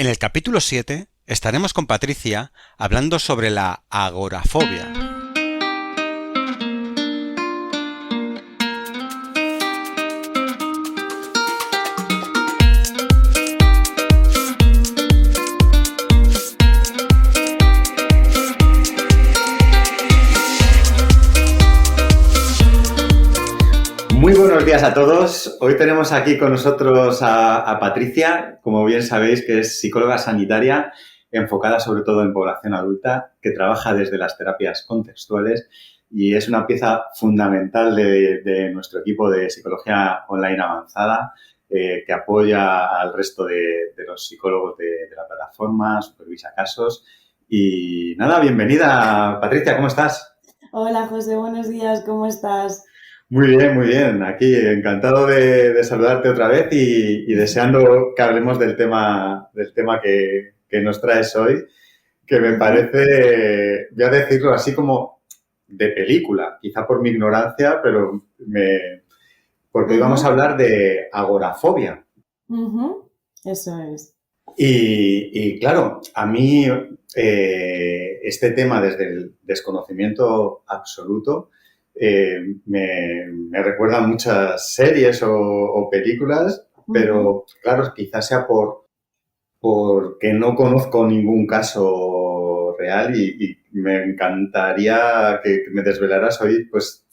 En el capítulo 7 estaremos con Patricia hablando sobre la agorafobia. Muy buenos días a todos. Hoy tenemos aquí con nosotros a Patricia, como bien sabéis, que es psicóloga sanitaria enfocada sobre todo en población adulta, que trabaja desde las terapias contextuales y es una pieza fundamental de nuestro equipo de psicología online avanzada que apoya al resto de los psicólogos de la plataforma, supervisa casos. Y nada, bienvenida, Patricia, ¿cómo estás? Hola José, buenos días, ¿cómo estás? Muy bien, muy bien. Aquí encantado de saludarte otra vez y deseando que hablemos del tema que nos traes hoy, que me parece, voy a decirlo así como de película, quizá por mi ignorancia, pero porque hoy vamos a hablar de agorafobia. Eso es. Y claro, a mí este tema desde el desconocimiento absoluto me recuerda a muchas series o películas, pero claro, quizás sea porque no conozco ningún caso real y me encantaría que me desvelaras hoy pues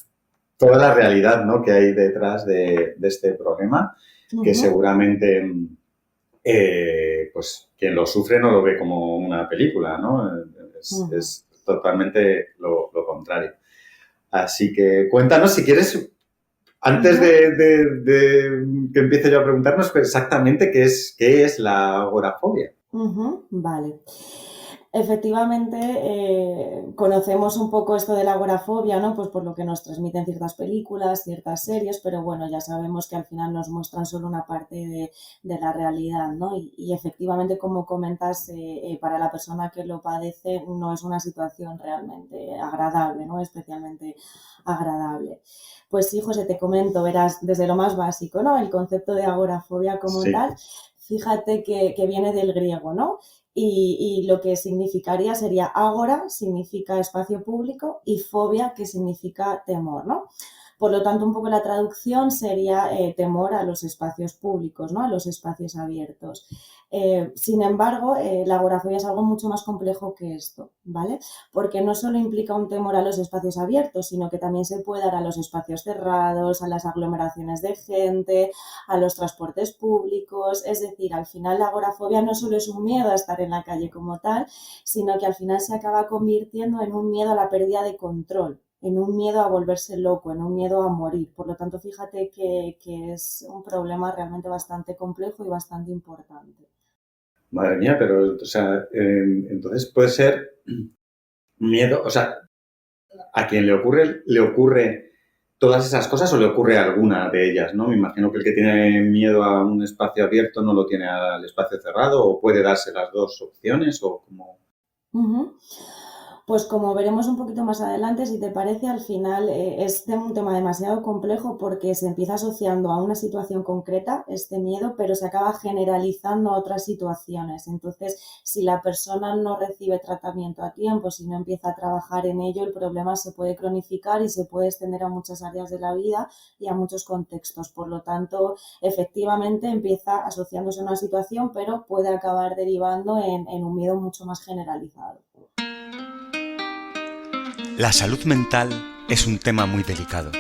toda la realidad, ¿no?, que hay detrás de este problema, que seguramente pues quien lo sufre no lo ve como una película, ¿no? Es totalmente lo contrario. Así que cuéntanos, si quieres, antes de que empiece yo a preguntarnos pues, exactamente qué es la agorafobia. Vale. Efectivamente, conocemos un poco esto de la agorafobia, ¿no? Pues por lo que nos transmiten ciertas películas, ciertas series, pero bueno, ya sabemos que al final nos muestran solo una parte de la realidad, ¿no? Y efectivamente, como comentas, para la persona que lo padece no es una situación realmente agradable, ¿no? Especialmente agradable. Pues sí, José, te comento, verás, desde lo más básico, ¿no? El concepto de agorafobia como tal, fíjate que viene del griego, ¿no? Y lo que significaría sería ágora, significa espacio público, y fobia, que significa temor, ¿no? Por lo tanto, un poco la traducción sería temor a los espacios públicos, ¿no? A los espacios abiertos. Sin embargo, la agorafobia es algo mucho más complejo que esto, ¿vale? Porque no solo implica un temor a los espacios abiertos, sino que también se puede dar a los espacios cerrados, a las aglomeraciones de gente, a los transportes públicos. Es decir, al final la agorafobia no solo es un miedo a estar en la calle como tal, sino que al final se acaba convirtiendo en un miedo a la pérdida de control, en un miedo a volverse loco, en un miedo a morir. Por lo tanto, fíjate que es un problema realmente bastante complejo y bastante importante. Madre mía, pero, o sea, entonces puede ser miedo, o sea, a quien le ocurre todas esas cosas o le ocurre alguna de ellas, ¿no? Me imagino que el que tiene miedo a un espacio abierto no lo tiene al espacio cerrado, o puede darse las dos opciones, o como... Pues como veremos un poquito más adelante, si te parece, al final es un tema demasiado complejo porque se empieza asociando a una situación concreta, este miedo, pero se acaba generalizando a otras situaciones. Entonces, si la persona no recibe tratamiento a tiempo, si no empieza a trabajar en ello, el problema se puede cronificar y se puede extender a muchas áreas de la vida y a muchos contextos. Por lo tanto, efectivamente empieza asociándose a una situación, pero puede acabar derivando en un miedo mucho más generalizado. La salud mental es un tema muy delicado.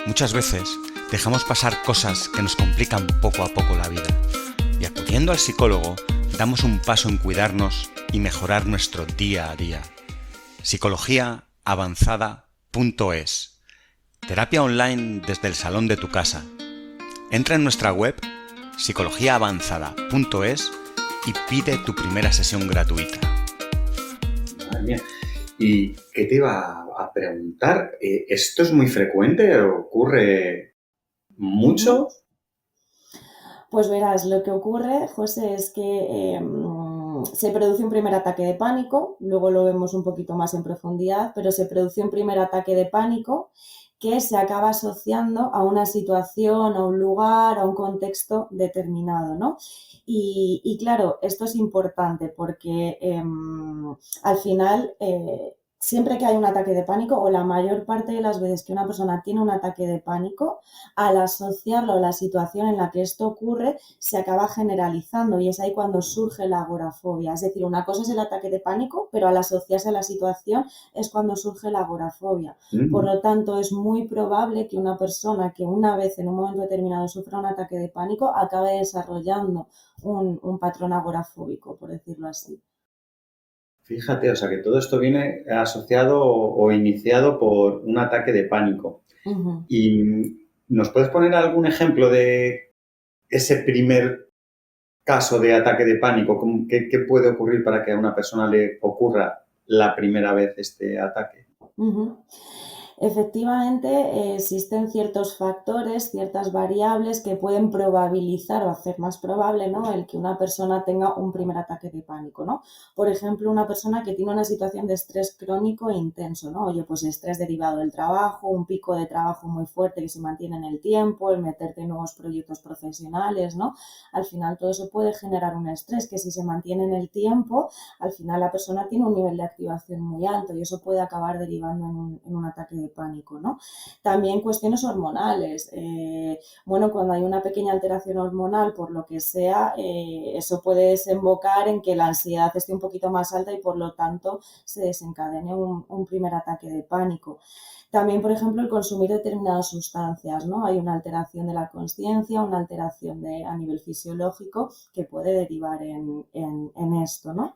Muchas veces dejamos pasar cosas que nos complican poco a poco la vida. Y acudiendo al psicólogo, damos un paso en cuidarnos y mejorar nuestro día a día. Psicologiaavanzada.es. Terapia online desde el salón de tu casa. Entra en nuestra web psicologiaavanzada.es y pide tu primera sesión gratuita. Madre mía. ¿Y qué te iba a preguntar? ¿Esto es muy frecuente? ¿Ocurre mucho? Pues verás, lo que ocurre, José, es que se produce un primer ataque de pánico, luego lo vemos un poquito más en profundidad, pero se produce un primer ataque de pánico que se acaba asociando a una situación, a un lugar, a un contexto determinado, ¿no? Y claro, esto es importante porque al final siempre que hay un ataque de pánico, o la mayor parte de las veces que una persona tiene un ataque de pánico, al asociarlo a la situación en la que esto ocurre, se acaba generalizando y es ahí cuando surge la agorafobia. Es decir, una cosa es el ataque de pánico, pero al asociarse a la situación es cuando surge la agorafobia. Por lo tanto, es muy probable que una persona que una vez en un momento determinado sufra un ataque de pánico acabe desarrollando un patrón agorafóbico, por decirlo así. Fíjate, o sea que todo esto viene asociado o iniciado por un ataque de pánico. Uh-huh. ¿Y nos puedes poner algún ejemplo de ese primer caso de ataque de pánico? ¿Qué puede ocurrir para que a una persona le ocurra la primera vez este ataque? Uh-huh. Efectivamente, existen ciertos factores, ciertas variables que pueden probabilizar o hacer más probable, ¿no?, el que una persona tenga un primer ataque de pánico, ¿no? Por ejemplo, una persona que tiene una situación de estrés crónico e intenso, ¿no? Oye, pues estrés derivado del trabajo, un pico de trabajo muy fuerte que se mantiene en el tiempo, el meterte en nuevos proyectos profesionales, ¿no? Al final todo eso puede generar un estrés que si se mantiene en el tiempo, al final la persona tiene un nivel de activación muy alto y eso puede acabar derivando en un ataque de pánico, ¿no? También cuestiones hormonales. Bueno, cuando hay una pequeña alteración hormonal, por lo que sea, eso puede desembocar en que la ansiedad esté un poquito más alta y por lo tanto se desencadene un primer ataque de pánico. También, por ejemplo, el consumir determinadas sustancias, ¿no? Hay una alteración de la consciencia, una alteración a nivel fisiológico que puede derivar en esto, ¿no?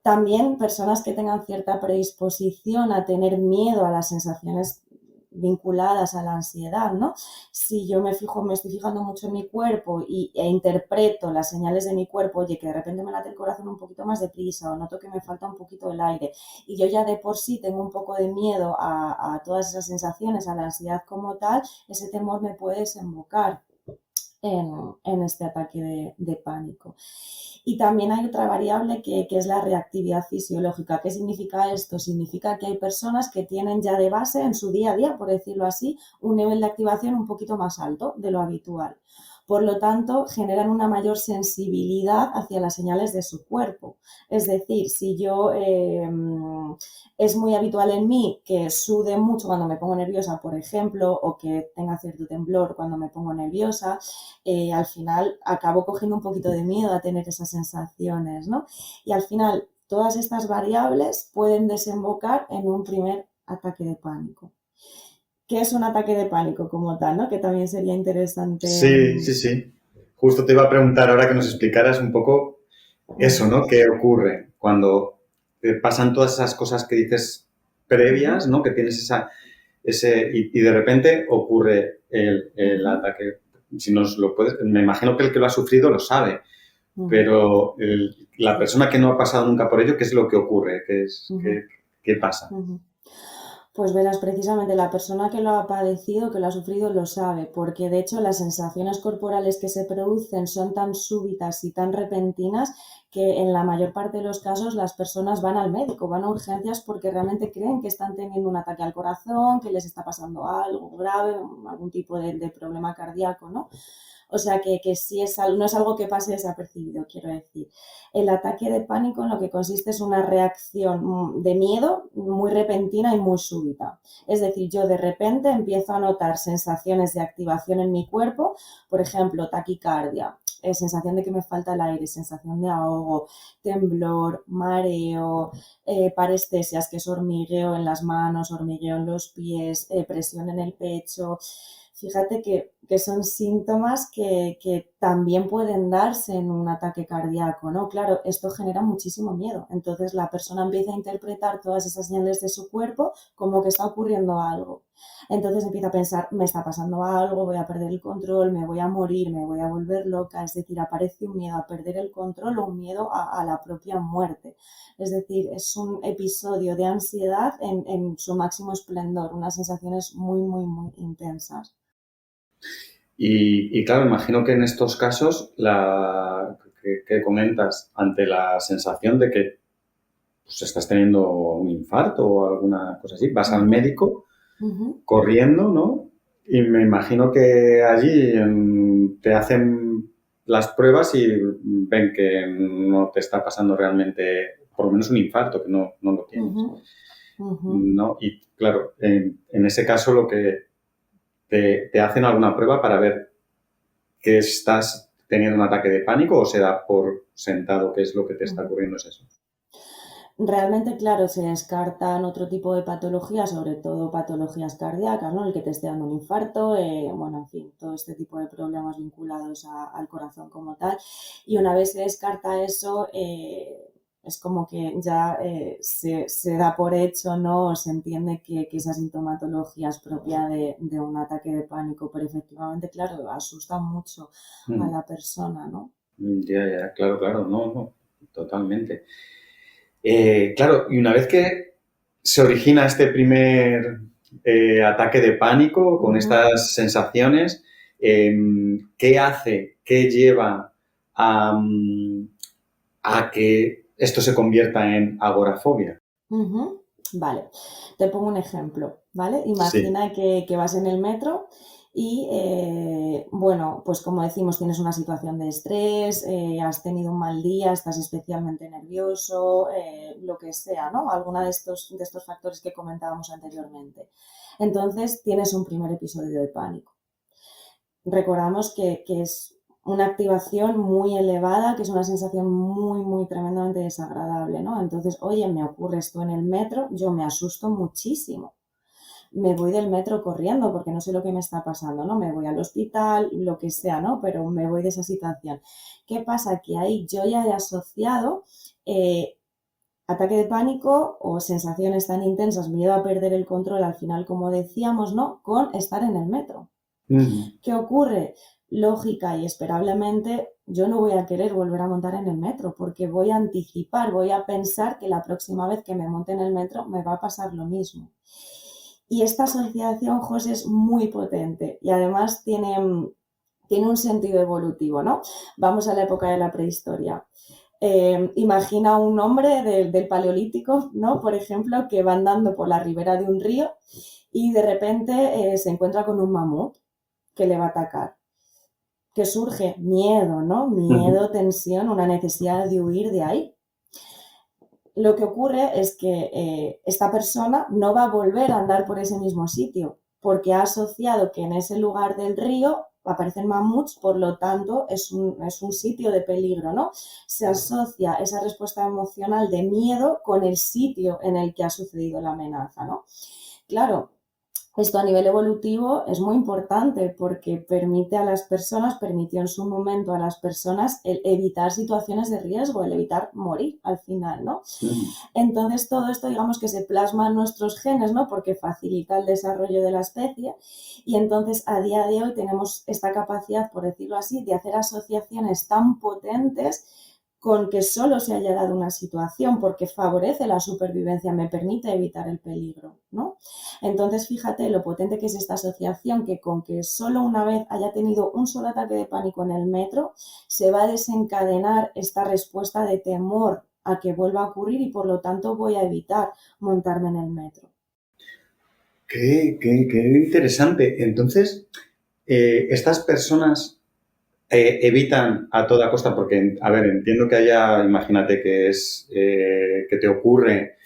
También personas que tengan cierta predisposición a tener miedo a las sensaciones vinculadas a la ansiedad, ¿no? Si yo me estoy fijando mucho en mi cuerpo e interpreto las señales de mi cuerpo, oye, que de repente me late el corazón un poquito más deprisa o noto que me falta un poquito el aire y yo ya de por sí tengo un poco de miedo a todas esas sensaciones, a la ansiedad como tal, ese temor me puede desembocar en este ataque de pánico. Y también hay otra variable que es la reactividad fisiológica. ¿Qué significa esto? Significa que hay personas que tienen ya de base en su día a día, por decirlo así, un nivel de activación un poquito más alto de lo habitual. Por lo tanto, generan una mayor sensibilidad hacia las señales de su cuerpo. Es decir, si yo es muy habitual en mí que sude mucho cuando me pongo nerviosa, por ejemplo, o que tenga cierto temblor cuando me pongo nerviosa, al final acabo cogiendo un poquito de miedo a tener esas sensaciones, ¿no? Y al final, todas estas variables pueden desembocar en un primer ataque de pánico. ¿Qué es un ataque de pánico como tal, no? Que también sería interesante. Sí. Justo te iba a preguntar ahora que nos explicaras un poco eso, ¿no? ¿Qué ocurre cuando pasan todas esas cosas que dices previas, ¿no? Que tienes y de repente ocurre el ataque. Si nos lo puedes, me imagino que el que lo ha sufrido lo sabe, pero la persona que no ha pasado nunca por ello, ¿qué es lo que ocurre? ¿Qué pasa? Pues verás, precisamente la persona que lo ha padecido, que lo ha sufrido, lo sabe, porque de hecho las sensaciones corporales que se producen son tan súbitas y tan repentinas que en la mayor parte de los casos las personas van al médico, van a urgencias porque realmente creen que están teniendo un ataque al corazón, que les está pasando algo grave, algún tipo de problema cardíaco, ¿no? O sea que sí no es algo que pase desapercibido, quiero decir. El ataque de pánico en lo que consiste es una reacción de miedo muy repentina y muy súbita. Es decir, yo de repente empiezo a notar sensaciones de activación en mi cuerpo, por ejemplo, taquicardia, sensación de que me falta el aire, sensación de ahogo, temblor, mareo, parestesias, que es hormigueo en las manos, hormigueo en los pies, presión en el pecho. Fíjate que son síntomas que también pueden darse en un ataque cardíaco, ¿no? Claro, esto genera muchísimo miedo. Entonces la persona empieza a interpretar todas esas señales de su cuerpo como que está ocurriendo algo. Entonces empieza a pensar, me está pasando algo, voy a perder el control, me voy a morir, me voy a volver loca. Es decir, aparece un miedo a perder el control o un miedo a la propia muerte. Es decir, es un episodio de ansiedad en su máximo esplendor, unas sensaciones muy, muy, muy intensas. Y claro, imagino que en estos casos que comentas ante la sensación de que pues, estás teniendo un infarto o alguna cosa así, vas al médico Ujú, corriendo, ¿no? Y me imagino que allí te hacen las pruebas y ven que no te está pasando realmente, por lo menos un infarto, que no lo tienes, ujú, ¿no? ujú. ¿No? Y claro, en ese caso lo que te hacen alguna prueba para ver que estás teniendo un ataque de pánico o se da por sentado que es lo que te está Ujú. ocurriendo es eso. Realmente, claro, se descartan otro tipo de patologías, sobre todo patologías cardíacas, ¿no? El que te esté dando un infarto, bueno, en fin, todo este tipo de problemas vinculados al corazón como tal. Y una vez se descarta eso, es como que ya se da por hecho, ¿no? O se entiende que esa sintomatología es propia de un ataque de pánico, pero efectivamente, claro, asusta mucho a Mm. la persona, ¿no? Ya, claro, claro, no, totalmente. Claro, y una vez que se origina este primer ataque de pánico con Ujú. estas sensaciones, ¿qué hace, qué lleva a que esto se convierta en agorafobia? Ujú. Vale, te pongo un ejemplo, ¿vale? Sí. Imagina que vas en el metro y, bueno, pues como decimos, tienes una situación de estrés, has tenido un mal día, estás especialmente nervioso, lo que sea, ¿no? Alguna de estos factores que comentábamos anteriormente. Entonces, tienes un primer episodio de pánico. Recordamos que es una activación muy elevada, que es una sensación muy tremendamente desagradable, ¿no? Entonces, oye, me ocurre esto en el metro, yo me asusto muchísimo. Me voy del metro corriendo porque no sé lo que me está pasando, ¿no? Me voy al hospital, lo que sea, ¿no? Pero me voy de esa situación. ¿Qué pasa? Que ahí yo ya he asociado eh, ataque de pánico o sensaciones tan intensas, miedo a perder el control al final, como decíamos, ¿no? Con estar en el metro. Mm, ¿Qué ocurre? Lógica y esperablemente, yo no voy a querer volver a montar en el metro porque voy a anticipar, voy a pensar que la próxima vez que me monte en el metro me va a pasar lo mismo. Y esta asociación, José, es muy potente y además tiene un sentido evolutivo, ¿no? Vamos a la época de la prehistoria. Imagina un hombre del Paleolítico, ¿no? Por ejemplo, que va andando por la ribera de un río y de repente se encuentra con un mamut que le va a atacar. ¿Qué surge? Miedo, ¿no? ujú, Miedo, tensión, una necesidad de huir de ahí. Lo que ocurre es que esta persona no va a volver a andar por ese mismo sitio, porque ha asociado que en ese lugar del río aparecen mamuts, por lo tanto es un sitio de peligro, ¿no? Se asocia esa respuesta emocional de miedo con el sitio en el que ha sucedido la amenaza, ¿no? Claro, esto a nivel evolutivo es muy importante porque permite a las personas, permitió en su momento a las personas el evitar situaciones de riesgo, el evitar morir al final, ¿no? ujú. Entonces todo esto digamos que se plasma en nuestros genes, ¿no? Porque facilita el desarrollo de la especie y entonces a día de hoy tenemos esta capacidad, por decirlo así, de hacer asociaciones tan potentes con que solo se haya dado una situación porque favorece la supervivencia, me permite evitar el peligro, ¿no? Entonces, fíjate lo potente que es esta asociación, que con que solo una vez haya tenido un solo ataque de pánico en el metro, se va a desencadenar esta respuesta de temor a que vuelva a ocurrir y por lo tanto voy a evitar montarme en el metro. Qué interesante. Entonces, estas personas evitan a toda costa, porque, a ver, entiendo que haya, imagínate que es que te ocurre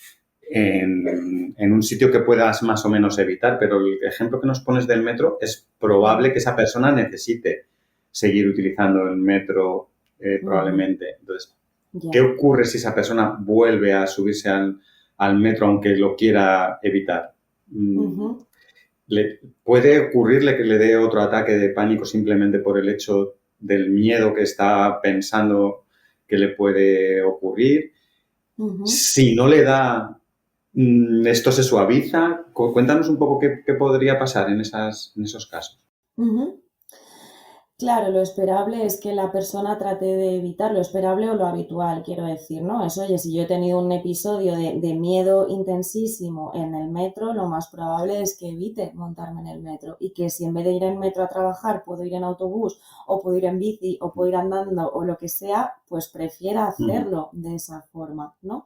en un sitio que puedas más o menos evitar, pero el ejemplo que nos pones del metro es probable que esa persona necesite seguir utilizando el metro Ujú, probablemente. Entonces, ¿qué ya. ocurre si esa persona vuelve a subirse al metro aunque lo quiera evitar? Mm, Ujú. ¿Puede ocurrirle que le dé otro ataque de pánico simplemente por el hecho del miedo que está pensando que le puede ocurrir? Ujú. Si no le da, esto se suaviza. Cuéntanos un poco qué podría pasar en esos casos. Ujú. Claro, lo esperable es que la persona trate de evitar lo esperable o lo habitual, quiero decir, ¿no? Es, oye, si yo he tenido un episodio de miedo intensísimo en el metro, lo más probable es que evite montarme en el metro y que si en vez de ir en metro a trabajar puedo ir en autobús o puedo ir en bici o puedo ir andando o lo que sea, pues prefiera Ujú. hacerlo de esa forma, ¿no?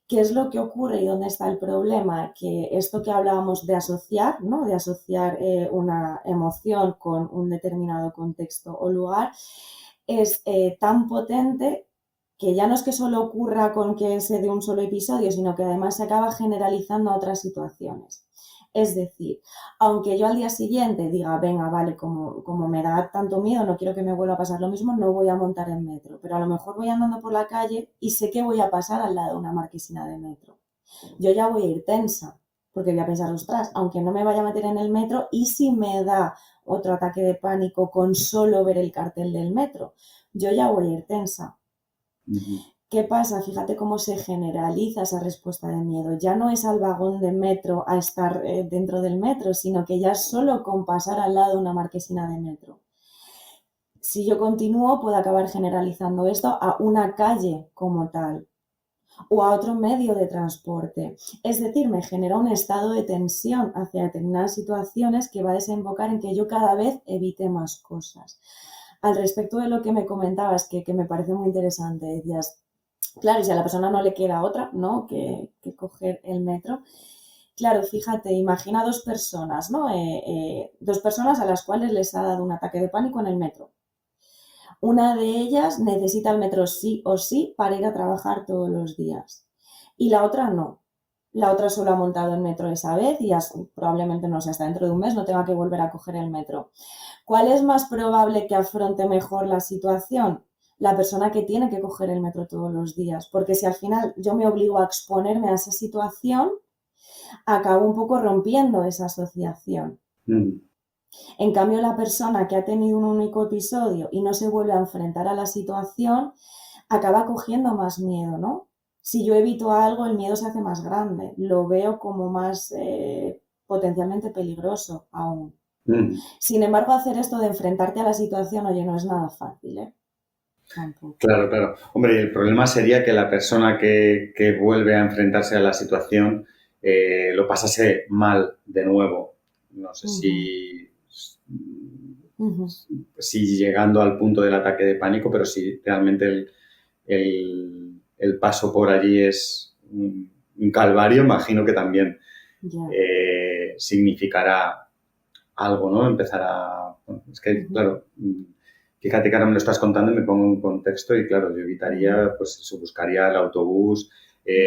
¿Qué es lo que ocurre y dónde está el problema? Que esto que hablábamos de asociar, ¿no? De asociar una emoción con un determinado contexto o lugar, es tan potente que ya no es que solo ocurra con que se dé un solo episodio, sino que además se acaba generalizando a otras situaciones. Es decir, aunque yo al día siguiente diga, venga, vale, como me da tanto miedo, no quiero que me vuelva a pasar lo mismo, no voy a montar en metro. Pero a lo mejor voy andando por la calle y sé que voy a pasar al lado de una marquesina de metro. Yo ya voy a ir tensa, porque voy a pensar, ostras, aunque no me vaya a meter en el metro, ¿y si me da otro ataque de pánico con solo ver el cartel del metro? Yo ya voy a ir tensa. Ujú. ¿Qué pasa? Fíjate cómo se generaliza esa respuesta de miedo. Ya no es al vagón de metro a estar dentro del metro, sino que ya solo con pasar al lado de una marquesina de metro. Si yo continúo, puedo acabar generalizando esto a una calle como tal o a otro medio de transporte. Es decir, me genera un estado de tensión hacia determinadas situaciones que va a desembocar en que yo cada vez evite más cosas. Al respecto de lo que me comentabas, que me parece muy interesante, decías, claro, si a la persona no le queda otra, ¿no? que coger el metro. Claro, fíjate, imagina dos personas, ¿no? Dos personas a las cuales les ha dado un ataque de pánico en el metro. Una de ellas necesita el metro sí o sí para ir a trabajar todos los días. Y la otra no. La otra solo ha montado el metro esa vez y probablemente, no sé, hasta dentro de un mes no tenga que volver a coger el metro. ¿Cuál es más probable que afronte mejor la situación? La persona que tiene que coger el metro todos los días. Porque si al final yo me obligo a exponerme a esa situación, acabo un poco rompiendo esa asociación. Mm. En cambio, la persona que ha tenido un único episodio y no se vuelve a enfrentar a la situación, acaba cogiendo más miedo, ¿no? Si yo evito algo, el miedo se hace más grande. Lo veo como más potencialmente peligroso aún. Mm. Sin embargo, hacer esto de enfrentarte a la situación, oye, no es nada fácil, ¿eh? Tampoco. Claro, claro. Hombre, el problema sería que la persona que vuelve a enfrentarse a la situación lo pasase mal de nuevo. No sé si llegando al punto del ataque de pánico, pero si realmente el paso por allí es un calvario, imagino que también Ya. significará algo, ¿no? Empezará... Bueno, es que, claro, fíjate que ahora me lo estás contando y me pongo en contexto y, claro, yo evitaría, pues eso, buscaría el autobús,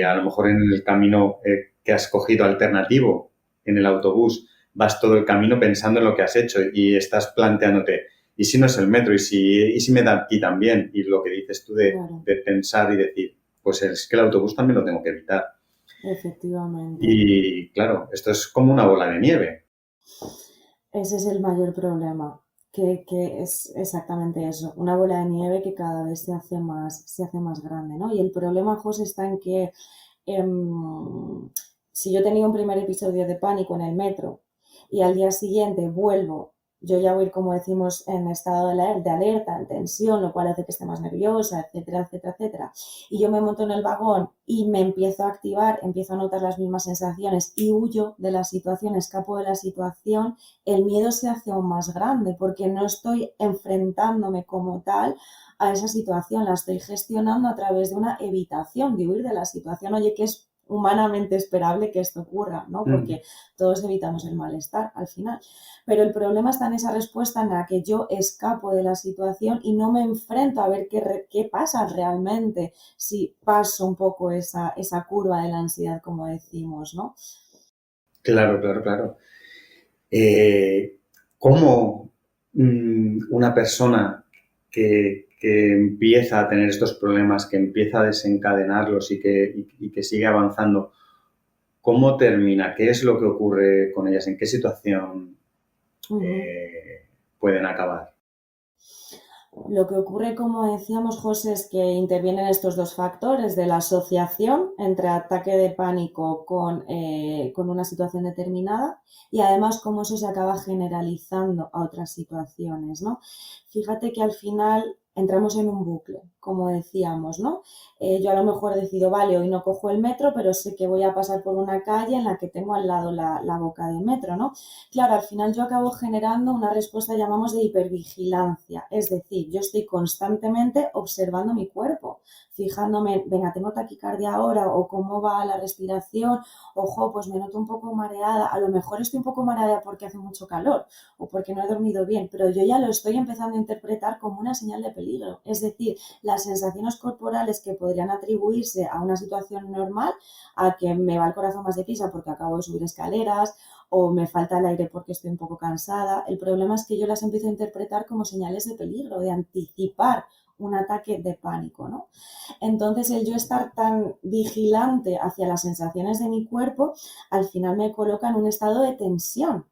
a lo mejor en el camino que has cogido alternativo, en el autobús, vas todo el camino pensando en lo que has hecho y estás planteándote, ¿y si no es el metro? ¿Y si me da aquí también? Y lo que dices tú Claro, de pensar y decir, pues es que el autobús también lo tengo que evitar. efectivamente. Y, claro, esto es como una bola de nieve. Ese es el mayor problema, que es exactamente eso, una bola de nieve que cada vez se hace más grande, ¿no? Y el problema, José, está en que si yo tenía un primer episodio de pánico en el metro y al día siguiente vuelvo, yo ya voy a ir, como decimos, en estado de alerta, en tensión, lo cual hace que esté más nerviosa, etcétera, etcétera, etcétera. Y yo me monto en el vagón y me empiezo a activar, empiezo a notar las mismas sensaciones y huyo de la situación, escapo de la situación, el miedo se hace aún más grande porque no estoy enfrentándome como tal a esa situación, la estoy gestionando a través de una evitación, de huir de la situación. Oye, que es humanamente esperable que esto ocurra, ¿no? Porque todos evitamos el malestar al final. Pero el problema está en esa respuesta en la que yo escapo de la situación y no me enfrento a ver qué pasa realmente si paso un poco esa curva de la ansiedad, como decimos, ¿no? Claro, claro, claro. ¿Cómo una persona que empieza a tener estos problemas, que empieza a desencadenarlos y que sigue avanzando, cómo termina? ¿Qué es lo que ocurre con ellas? ¿En qué situación pueden acabar? Lo que ocurre, como decíamos, José, es que intervienen estos dos factores de la asociación entre ataque de pánico con una situación determinada y además cómo eso se acaba generalizando a otras situaciones, ¿no? Fíjate que al final entramos en un bucle, como decíamos, ¿no? Yo a lo mejor decido, vale, hoy no cojo el metro, pero sé que voy a pasar por una calle en la que tengo al lado la boca del metro, ¿no? Claro, al final yo acabo generando una respuesta, llamamos, de hipervigilancia, es decir, yo estoy constantemente observando mi cuerpo. fijándome, venga, tengo taquicardia ahora, o cómo va la respiración, ojo, pues me noto un poco mareada, a lo mejor estoy un poco mareada porque hace mucho calor o porque no he dormido bien, pero yo ya lo estoy empezando a interpretar como una señal de peligro. Es decir, las sensaciones corporales que podrían atribuirse a una situación normal, a que me va el corazón más deprisa porque acabo de subir escaleras, o me falta el aire porque estoy un poco cansada. El problema es que yo las empiezo a interpretar como señales de peligro, de anticipar un ataque de pánico, ¿no? Entonces, el yo estar tan vigilante hacia las sensaciones de mi cuerpo, al final me coloca en un estado de tensión,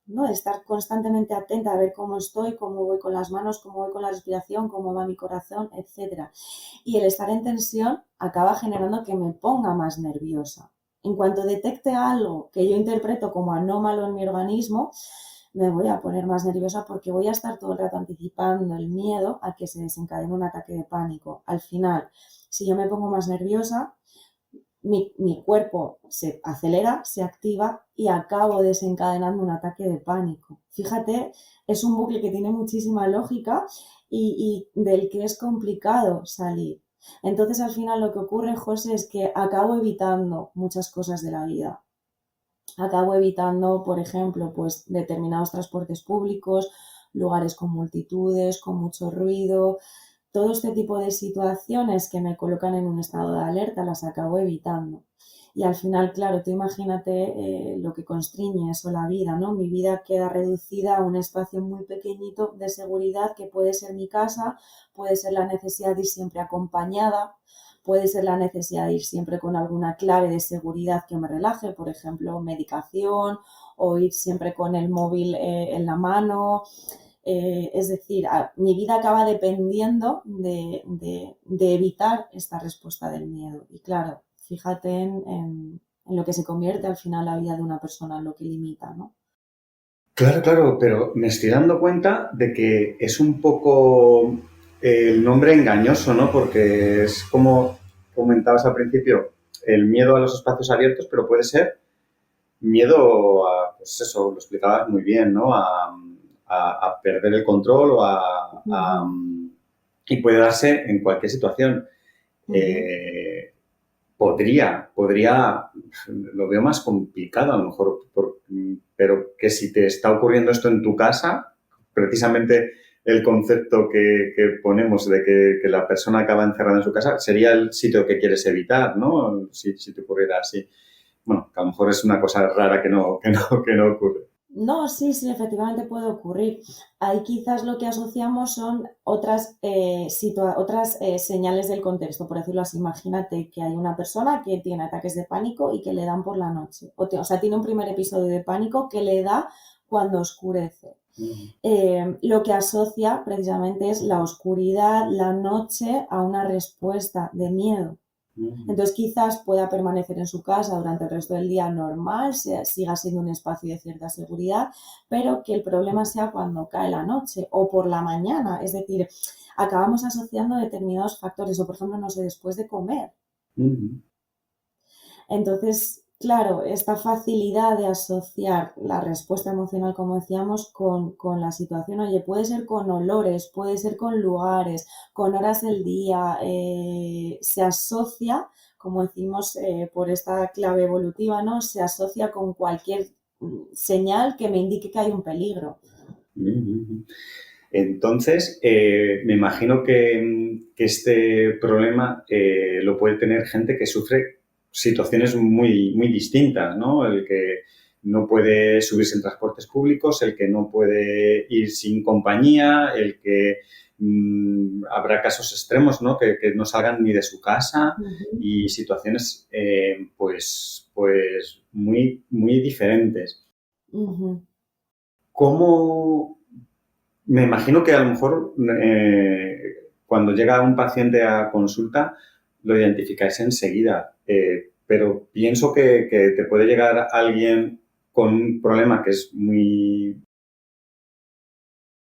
¿no? De estar constantemente atenta a ver cómo estoy, cómo voy con las manos, cómo voy con la respiración, cómo va mi corazón, etcétera. Y el estar en tensión acaba generando que me ponga más nerviosa. En cuanto detecte algo que yo interpreto como anómalo en mi organismo, me voy a poner más nerviosa porque voy a estar todo el rato anticipando el miedo a que se desencadene un ataque de pánico. Al final, si yo me pongo más nerviosa, mi cuerpo se acelera, se activa y acabo desencadenando un ataque de pánico. Fíjate, es un bucle que tiene muchísima lógica y del que es complicado salir. Entonces, al final lo que ocurre, José, es que acabo evitando muchas cosas de la vida. Acabo evitando, por ejemplo, pues determinados transportes públicos, lugares con multitudes, con mucho ruido. Todo este tipo de situaciones que me colocan en un estado de alerta las acabo evitando. Y al final, claro, tú imagínate lo que constriñe eso la vida, ¿no? Mi vida queda reducida a un espacio muy pequeñito de seguridad que puede ser mi casa, puede ser la necesidad de ir siempre acompañada, puede ser la necesidad de ir siempre con alguna clave de seguridad que me relaje, por ejemplo, medicación, o ir siempre con el móvil en la mano. Es decir, mi vida acaba dependiendo de evitar esta respuesta del miedo. Y claro, fíjate en lo que se convierte al final la vida de una persona, en lo que limita, ¿no? Claro, claro, pero me estoy dando cuenta de que es un poco el nombre engañoso, ¿no? Porque es como comentabas al principio, el miedo a los espacios abiertos, pero puede ser miedo a, pues eso, lo explicabas muy bien, ¿no? A perder el control y puede darse en cualquier situación. Eh, podría, lo veo más complicado a lo mejor, pero que si te está ocurriendo esto en tu casa, precisamente el concepto que ponemos de que la persona acaba encerrada en su casa sería el sitio que quieres evitar, ¿no? Si te ocurriera así. Bueno, que a lo mejor es una cosa rara que no ocurre. No, sí, sí, efectivamente puede ocurrir. Ahí quizás lo que asociamos son otras señales del contexto. Por decirlo así, imagínate que hay una persona que tiene ataques de pánico y que le dan por la noche. O sea, tiene un primer episodio de pánico que le da cuando oscurece. Lo que asocia precisamente es la oscuridad, la noche, a una respuesta de miedo. Entonces quizás pueda permanecer en su casa durante el resto del día normal, siga siendo un espacio de cierta seguridad, pero que el problema sea cuando cae la noche o por la mañana. Es decir, acabamos asociando determinados factores o, por ejemplo, no sé, después de comer. Entonces, claro, esta facilidad de asociar la respuesta emocional, como decíamos, con la situación, oye, puede ser con olores, puede ser con lugares, con horas del día, se asocia, como decimos, por esta clave evolutiva, ¿no? Se asocia con cualquier señal que me indique que hay un peligro. Entonces, me imagino que este problema lo puede tener gente que sufre situaciones muy, muy distintas, ¿no? El que no puede subirse en transportes públicos, el que no puede ir sin compañía, el que habrá casos extremos, ¿no? Que no salgan ni de su casa y situaciones pues muy, muy diferentes. ¿Cómo? Me imagino que a lo mejor cuando llega un paciente a consulta lo identificáis enseguida, pero pienso que te puede llegar alguien con un problema que es muy,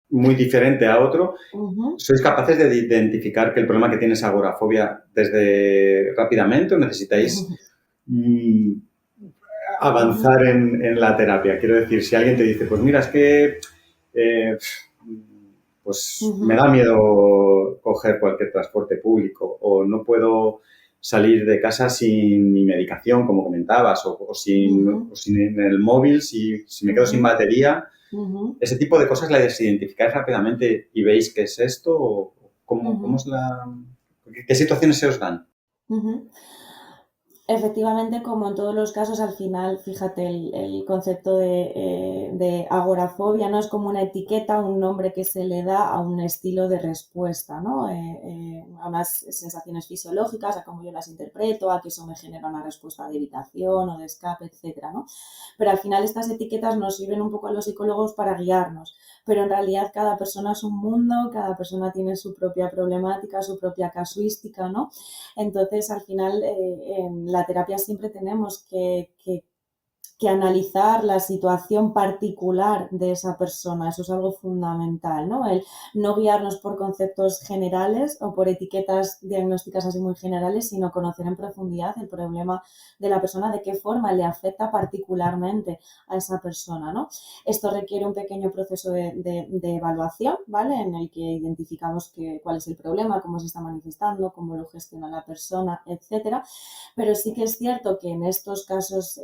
muy diferente a otro. ¿Sois capaces de identificar que el problema que tiene es agorafobia desde rápidamente o necesitáis avanzar en la terapia? Quiero decir, si alguien te dice, pues mira, es que pues me Ujú, da miedo coger cualquier transporte público o no puedo salir de casa sin mi medicación, como comentabas, ujú, o sin el móvil, si me quedo sin ujú, batería. ujú, Ese tipo de cosas las identificáis rápidamente y veis qué es esto o cómo ujú, es qué situaciones se os dan. ujú. Efectivamente, como en todos los casos, al final, fíjate, el concepto de agorafobia no es como una etiqueta, un nombre que se le da a un estilo de respuesta, ¿no? A unas sensaciones fisiológicas, a cómo yo las interpreto, a que eso me genera una respuesta de evitación o de escape, etcétera, ¿no? Pero al final estas etiquetas nos sirven un poco a los psicólogos para guiarnos, pero en realidad cada persona es un mundo, cada persona tiene su propia problemática, su propia casuística, ¿no? Entonces, al final, en la terapia siempre tenemos que analizar la situación particular de esa persona. Eso es algo fundamental, ¿no? El no guiarnos por conceptos generales o por etiquetas diagnósticas así muy generales, sino conocer en profundidad el problema de la persona, de qué forma le afecta particularmente a esa persona, ¿no? Esto requiere un pequeño proceso de evaluación, ¿vale? En el que identificamos cuál es el problema, cómo se está manifestando, cómo lo gestiona la persona, etcétera. Pero sí que es cierto que en estos casos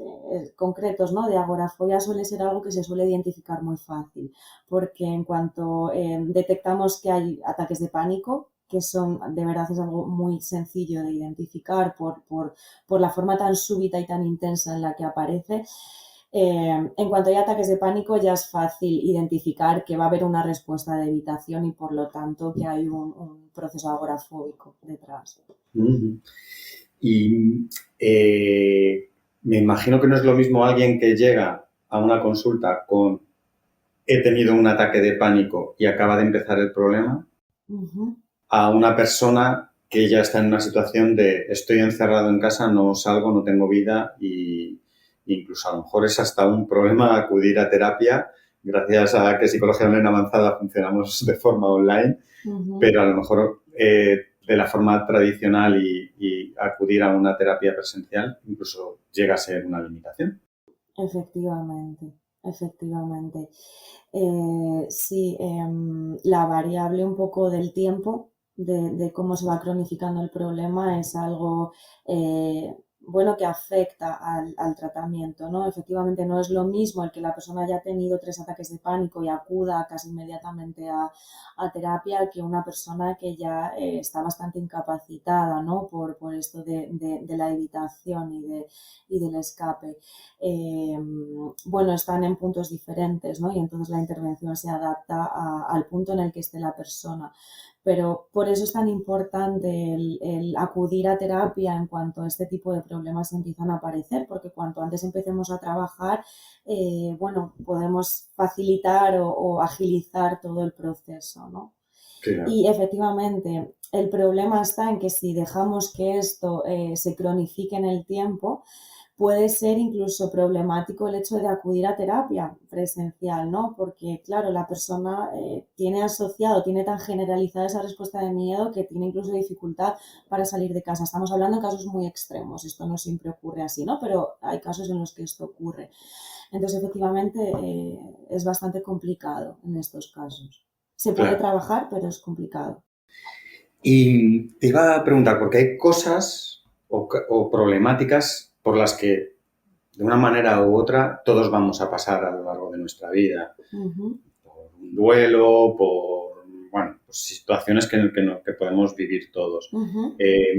concretos, ¿no? De agorafobia suele ser algo que se suele identificar muy fácil, porque en cuanto detectamos que hay ataques de pánico, que son, de verdad es algo muy sencillo de identificar por la forma tan súbita y tan intensa en la que aparece. En cuanto hay ataques de pánico ya es fácil identificar que va a haber una respuesta de evitación y por lo tanto que hay un proceso agorafóbico detrás. Ujú. Y me imagino que no es lo mismo alguien que llega a una consulta con he tenido un ataque de pánico y acaba de empezar el problema, Ujú. a una persona que ya está en una situación de estoy encerrado en casa, no salgo, no tengo vida y incluso a lo mejor es hasta un problema acudir a terapia gracias a que Psicología Online Avanzada funcionamos de forma online, Ujú. pero a lo mejor de la forma tradicional y acudir a una terapia presencial incluso llega a ser una limitación. Efectivamente, efectivamente. Sí, la variable un poco del tiempo, de cómo se va cronificando el problema, es algo bueno que afecta al tratamiento, ¿no? Efectivamente, no es lo mismo el que la persona haya tenido 3 ataques de pánico y acuda casi inmediatamente a terapia que una persona que ya está bastante incapacitada, ¿no? Por esto de la evitación y del escape. eh, bueno, están en puntos diferentes, ¿no? Y entonces la intervención se adapta al punto en el que esté la persona. Pero por eso es tan importante el acudir a terapia en cuanto a este tipo de problemas empiezan a aparecer, porque cuanto antes empecemos a trabajar, bueno, podemos facilitar o agilizar todo el proceso, ¿no? Claro. Y efectivamente, el problema está en que si dejamos que esto se cronifique en el tiempo, puede ser incluso problemático el hecho de acudir a terapia presencial, ¿no? Porque, claro, la persona tiene asociado, tiene tan generalizada esa respuesta de miedo que tiene incluso dificultad para salir de casa. Estamos hablando de casos muy extremos, esto no siempre ocurre así, ¿no? Pero hay casos en los que esto ocurre. Entonces, efectivamente, es bastante complicado en estos casos. Se puede Claro. trabajar, pero es complicado. Y te iba a preguntar, porque hay cosas o problemáticas por las que, de una manera u otra, todos vamos a pasar a lo largo de nuestra vida. Ujú, Por un duelo, por, bueno, pues situaciones que podemos vivir todos. ujú, Eh,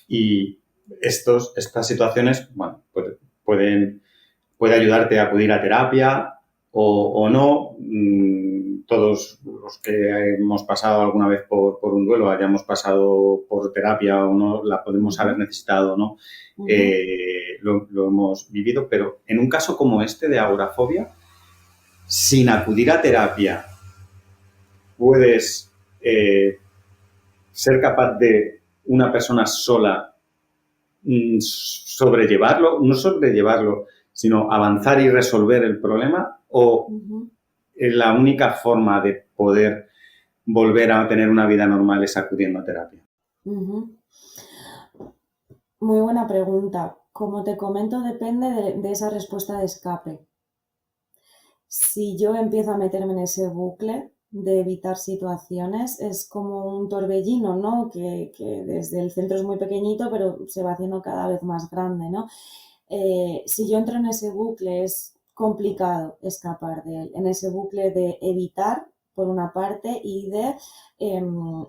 y estas situaciones, bueno, puede ayudarte a acudir a terapia o no. Todos los que hemos pasado alguna vez por un duelo, hayamos pasado por terapia o no, la podemos haber ujú, necesitado o no, ujú, lo hemos vivido. Pero en un caso como este de agorafobia, sin acudir a terapia, puedes ser capaz de una persona sola sobrellevarlo, no sobrellevarlo, sino avanzar y resolver el problema, o ujú, la única forma de poder volver a tener una vida normal es acudiendo a terapia. ujú. Muy buena pregunta. Como te comento, depende de esa respuesta de escape. Si yo empiezo a meterme en ese bucle, de evitar situaciones es como un torbellino, ¿no? Que desde el centro es muy pequeñito, pero se va haciendo cada vez más grande, ¿no? Si yo entro en ese bucle es complicado escapar de él, en ese bucle de evitar por una parte y de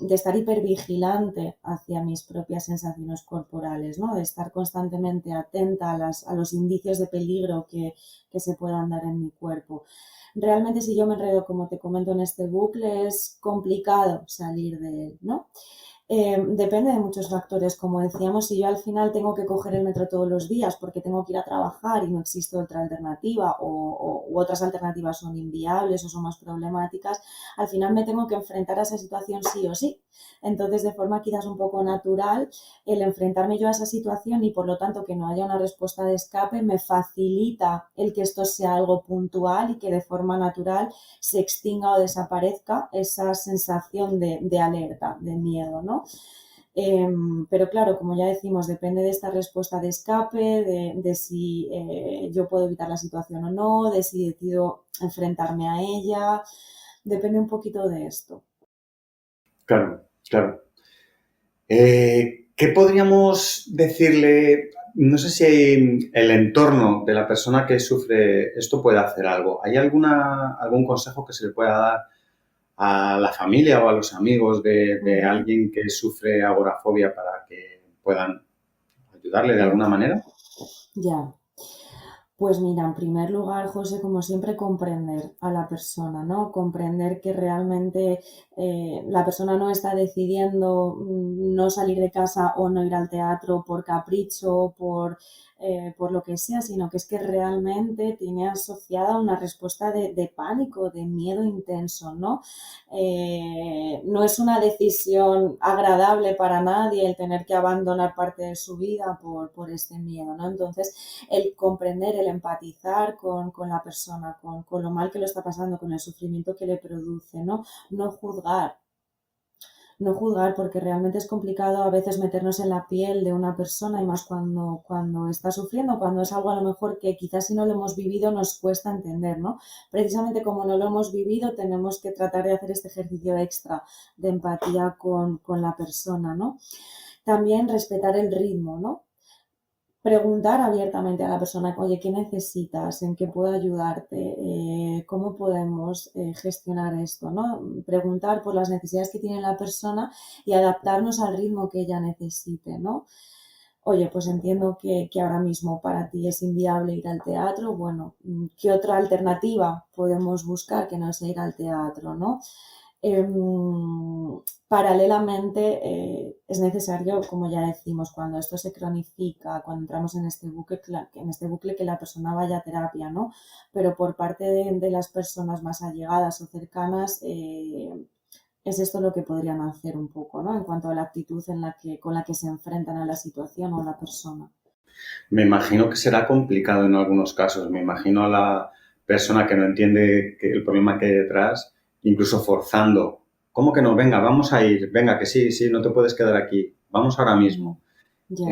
estar hipervigilante hacia mis propias sensaciones corporales, ¿no? De estar constantemente atenta a los indicios de peligro que se puedan dar en mi cuerpo. Realmente si yo me enredo, como te comento, en este bucle es complicado salir de él, ¿no? Depende de muchos factores, como decíamos, si yo al final tengo que coger el metro todos los días porque tengo que ir a trabajar y no existe otra alternativa u otras alternativas son inviables o son más problemáticas, al final me tengo que enfrentar a esa situación sí o sí. Entonces, de forma quizás un poco natural, el enfrentarme yo a esa situación y por lo tanto que no haya una respuesta de escape me facilita el que esto sea algo puntual y que de forma natural se extinga o desaparezca esa sensación de alerta, de miedo, ¿no? Pero claro, como ya decimos, depende de esta respuesta de escape, de si yo puedo evitar la situación o no, de si decido enfrentarme a ella, depende un poquito de esto. Claro, claro. ¿Qué podríamos decirle? No sé si el entorno de la persona que sufre esto puede hacer algo. ¿Hay algún consejo que se le pueda dar a la familia o a los amigos de alguien que sufre agorafobia para que puedan ayudarle de alguna manera? Ya. Pues mira, en primer lugar, José, como siempre, comprender a la persona, ¿no? Comprender que realmente la persona no está decidiendo no salir de casa o no ir al teatro por capricho, por lo que sea, sino que es que realmente tiene asociada una respuesta de pánico, de miedo intenso, ¿no? No es una decisión agradable para nadie el tener que abandonar parte de su vida por este miedo, ¿no? Entonces, el comprender, el empatizar con la persona, con lo mal que lo está pasando, con el sufrimiento que le produce, ¿no? No juzgar, no juzgar porque realmente es complicado a veces meternos en la piel de una persona y más cuando está sufriendo, cuando es algo a lo mejor que quizás si no lo hemos vivido nos cuesta entender, ¿no? Precisamente como no lo hemos vivido tenemos que tratar de hacer este ejercicio extra de empatía con la persona, ¿no? También respetar el ritmo, ¿no? Preguntar abiertamente a la persona, oye, ¿qué necesitas? ¿En qué puedo ayudarte? ¿Cómo podemos gestionar esto? ¿No? Preguntar por las necesidades que tiene la persona y adaptarnos al ritmo que ella necesite, ¿no? Oye, pues entiendo que ahora mismo para ti es inviable ir al teatro. Bueno, ¿qué otra alternativa podemos buscar que no sea ir al teatro, ¿no? Paralelamente, es necesario, como ya decimos, cuando esto se cronifica, cuando entramos en este bucle que la persona vaya a terapia, ¿no? Pero por parte de las personas más allegadas o cercanas, es esto lo que podrían hacer un poco, ¿no? En cuanto a la actitud con la que se enfrentan a la situación o a la persona. Me imagino que será complicado en algunos casos. Me imagino a la persona que no entiende el problema que hay detrás, incluso forzando. ¿Cómo que no? Venga, vamos a ir. Venga, que sí, sí, no te puedes quedar aquí. Vamos ahora mismo. Ya.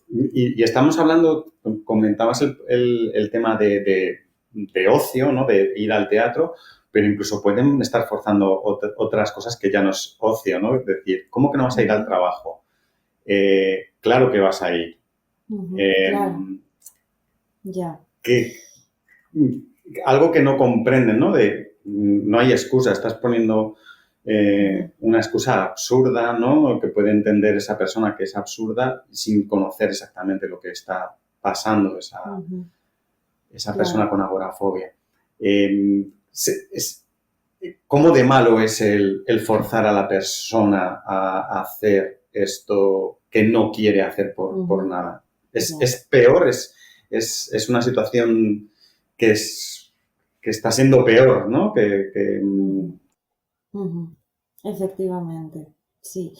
Y estamos hablando, comentabas el tema de ocio, ¿no? De ir al teatro, pero incluso pueden estar forzando otras cosas que ya no es ocio, ¿no? Es decir, ¿cómo que no vas a ir al trabajo? Claro que vas a ir. Claro, ya. Que, algo que no comprenden, ¿no? No hay excusa, estás poniendo una excusa absurda, ¿no? Que puede entender esa persona que es absurda sin conocer exactamente lo que está pasando esa persona Claro. con agorafobia. ¿Cómo de malo es el forzar a la persona a hacer esto que no quiere hacer por nada? Ya. Es peor, es una situación que está siendo peor, ¿no? Ujú. Efectivamente, sí.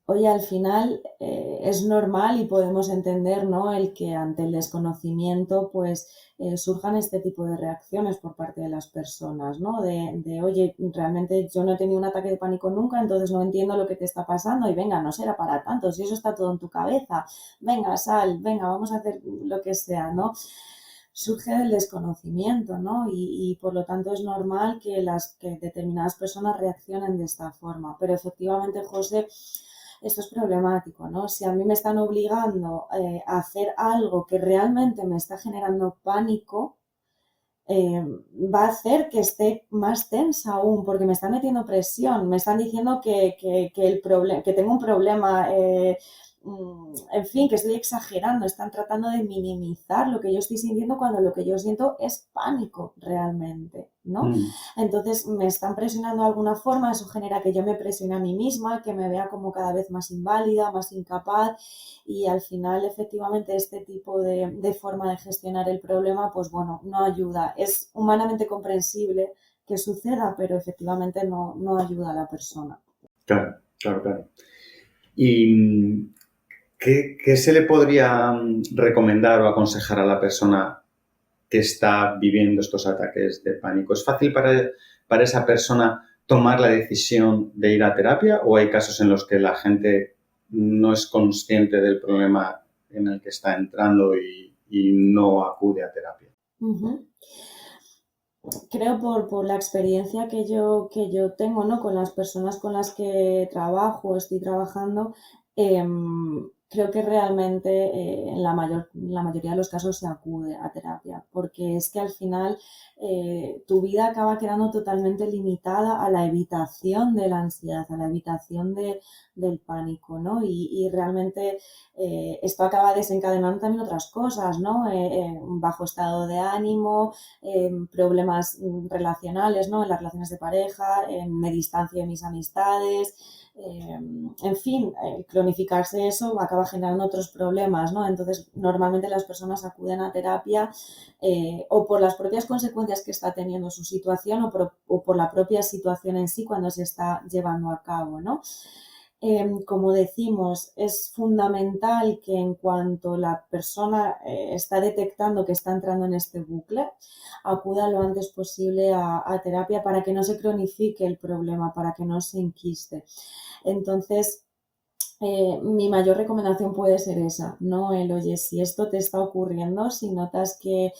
Oye, al final es normal y podemos entender, ¿no? El que ante el desconocimiento, pues surjan este tipo de reacciones por parte de las personas, ¿no? Oye, realmente yo no he tenido un ataque de pánico nunca, entonces no entiendo lo que te está pasando y venga, no será para tanto, si eso está todo en tu cabeza, venga, sal, venga, vamos a hacer lo que sea, ¿no? surge del desconocimiento, ¿no? Y por lo tanto es normal que determinadas personas reaccionen de esta forma. Pero efectivamente, José, esto es problemático, ¿no? Si a mí me están obligando a hacer algo que realmente me está generando pánico, va a hacer que esté más tensa aún, porque me están metiendo presión, me están diciendo que tengo un problema, en fin, que estoy exagerando, están tratando de minimizar lo que yo estoy sintiendo cuando lo que yo siento es pánico realmente, ¿no? Mm. Entonces me están presionando de alguna forma, eso genera que yo me presione a mí misma, que me vea como cada vez más inválida, más incapaz, y al final efectivamente este tipo de forma de gestionar el problema, pues bueno, no ayuda. Es humanamente comprensible que suceda, pero efectivamente no ayuda a la persona. Claro, claro, claro. ¿Y qué se le podría recomendar o aconsejar a la persona que está viviendo estos ataques de pánico? ¿Es fácil para esa persona tomar la decisión de ir a terapia o hay casos en los que la gente no es consciente del problema en el que está entrando y no acude a terapia? Uh-huh. Creo por la experiencia que yo tengo, ¿no? Con las personas con las que trabajo, estoy trabajando, creo que realmente en la mayoría de los casos se acude a terapia, porque es que al final tu vida acaba quedando totalmente limitada a la evitación de la ansiedad, a la evitación del pánico, ¿no? Y realmente esto acaba desencadenando también otras cosas, ¿no? Un bajo estado de ánimo, problemas relacionales, ¿no? En las relaciones de pareja, me distancio de mis amistades, en fin, cronificarse eso acaba generando otros problemas, ¿no? Entonces, normalmente las personas acuden a terapia o por las propias consecuencias que está teniendo su situación o por la propia situación en sí cuando se está llevando a cabo, ¿no? Como decimos, es fundamental que en cuanto la persona está detectando que está entrando en este bucle, acuda lo antes posible a terapia para que no se cronifique el problema, para que no se enquiste. Entonces, mi mayor recomendación puede ser esa, ¿no? Oye, si esto te está ocurriendo, si notas que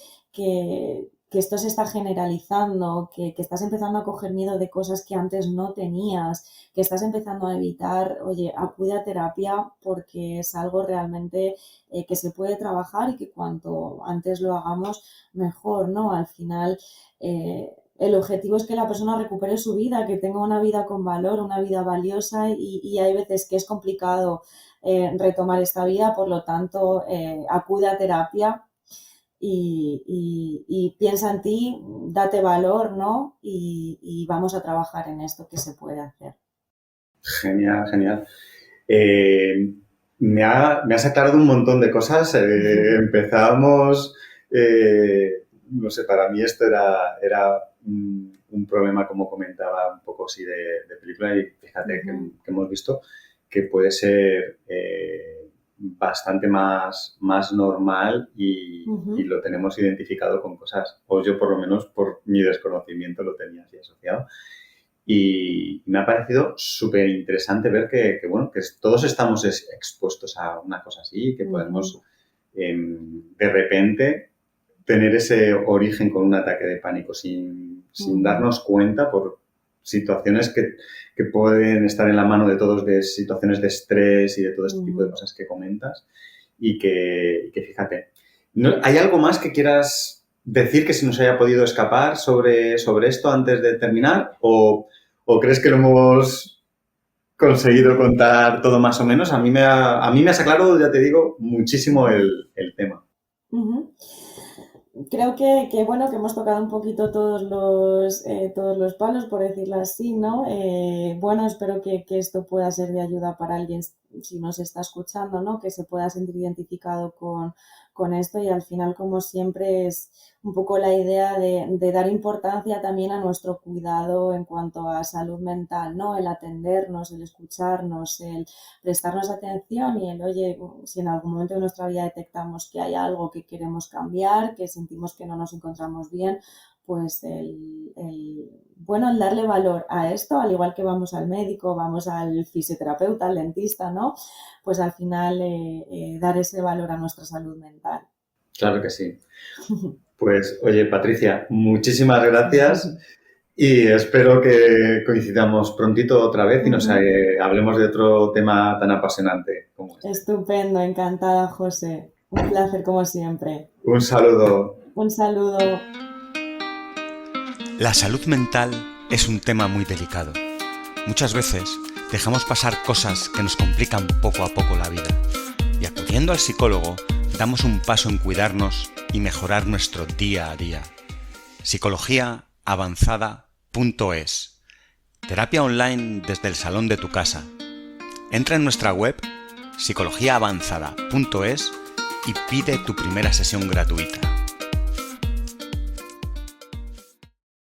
esto se está generalizando, que estás empezando a coger miedo de cosas que antes no tenías, que estás empezando a evitar, oye, acude a terapia porque es algo realmente que se puede trabajar y que cuanto antes lo hagamos, mejor, ¿no? Al final, el objetivo es que la persona recupere su vida, que tenga una vida con valor, una vida valiosa y hay veces que es complicado retomar esta vida, por lo tanto, acude a terapia y piensa en ti, date valor, ¿no? Y vamos a trabajar en esto que se puede hacer. Genial, genial. Me has aclarado un montón de cosas. Empezábamos, no sé, para mí esto era un problema, como comentaba, un poco así de película y fíjate que hemos visto que puede ser bastante más normal y lo tenemos identificado con cosas, o yo por lo menos por mi desconocimiento lo tenía así asociado. Y me ha parecido súper interesante ver bueno, que todos estamos expuestos a una cosa así, que podemos de repente tener ese origen con un ataque de pánico sin darnos cuenta por situaciones que pueden estar en la mano de todos, de situaciones de estrés y de todo este tipo de cosas que comentas y que fíjate, ¿hay algo más que quieras decir que se nos haya podido escapar sobre esto antes de terminar? ¿O crees que lo hemos conseguido contar todo más o menos? A mí me has aclarado, ya te digo, muchísimo el tema. Creo bueno, que hemos tocado un poquito todos los palos, por decirlo así, ¿no? Bueno, espero que esto pueda ser de ayuda para alguien si nos está escuchando, ¿no? Que se pueda sentir identificado con esto y al final, como siempre, es un poco la idea de dar importancia también a nuestro cuidado en cuanto a salud mental, ¿no? El atendernos, el escucharnos, el prestarnos atención y oye, si en algún momento de nuestra vida detectamos que hay algo que queremos cambiar, que sentimos que no nos encontramos bien, pues el darle valor a esto, al igual que vamos al médico, vamos al fisioterapeuta, al dentista, ¿no? Pues al final dar ese valor a nuestra salud mental. Claro que sí. Pues, oye, Patricia, muchísimas gracias y espero que coincidamos prontito otra vez y nos hablemos de otro tema tan apasionante como este. Estupendo, encantada, José. Un placer como siempre. Un saludo. Un saludo. La salud mental es un tema muy delicado. Muchas veces dejamos pasar cosas que nos complican poco a poco la vida y acudiendo al psicólogo damos un paso en cuidarnos y mejorar nuestro día a día. Psicologiaavanzada.es. Terapia online desde el salón de tu casa. Entra en nuestra web psicologiaavanzada.es y pide tu primera sesión gratuita.